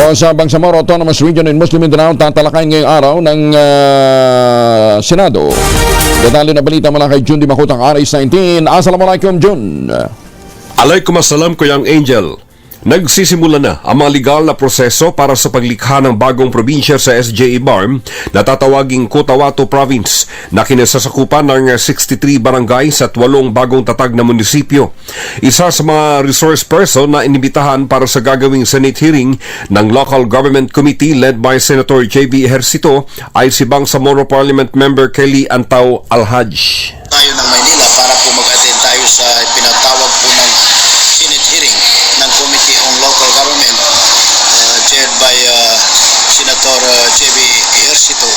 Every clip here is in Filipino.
Sa Bangsamoro Autonomous Region in Muslim Mindanao, tatalakayin ngayong araw ng Senado. Detalye na balita mula kay Jun Di Makutang, RS19. Assalamualaikum, Jun. Alaikumussalam, Kuyang Angel. Nagsisimula na ang mga legal na proseso para sa paglikha ng bagong probinsya sa SJA BARM na tatawaging Cotabato Province na kinasasakupan ng 63 barangays at 8 bagong tatag na munisipyo. Isa sa mga resource person na inimbitahan para sa gagawing Senate hearing ng Local Government Committee led by Senator J.B. Ejercito ay si Bangsamoro Parliament Member Kelly Antao Alhaj. Tayo ng Maynila para po mag-attend tayo sa pinatawag po ng Senate hearing ng Committee on Local Government chaired by Senator J.B. Ejercito,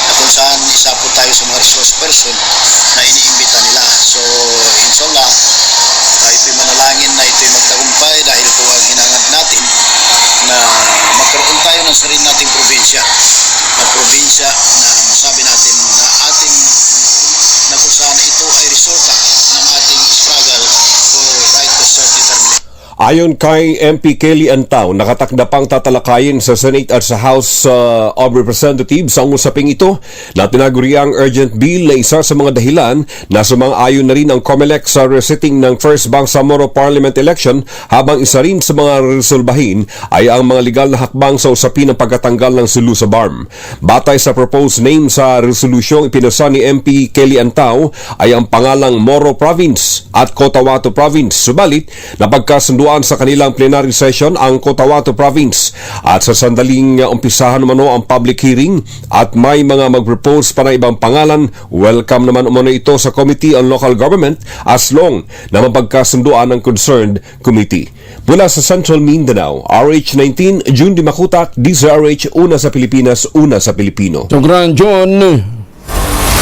na kung saan isa po tayo sa mga resource person na iniimbita nila. So inshallah, ito'y manalangin na ito'y magtagumpay dahil po ang hinangad natin na magkaroon tayo ng sarili nating probinsya, na probinsya na masabi natin na ating na kung saan ito ay resulta ng ating struggle for right to self-determination. Ayon kay MP Kelly Antao, nakatakda pang tatalakayin sa Senate at sa House of Representatives ang usaping ito na tinaguriang urgent bill na isa sa mga dahilan na sumang-ayon na rin ang COMELEC sa resetting ng First Bangsamoro Parliament election, habang isa rin sa mga resolbahin ay ang mga legal na hakbang sa usapin ng pagkatanggal ng sulu sa BARM. Batay sa proposed name sa resolusyong ipinasa ni MP Kelly Antao ay ang pangalang Moro Province at Cotabato Province. Subalit, napagkasunduan sa kanilang plenary session ang Cotabato Province at sa sandaling umpisahan umano ang public hearing at may mga mag-propose pa na ibang pangalan. Welcome naman umano ito sa Committee on Local Government as long na mapagkasunduan ng concerned committee. Mula sa Central Mindanao, RH19, Jun Di Makutak, DZRH, una sa Pilipinas, una sa Pilipino. Sugran, John.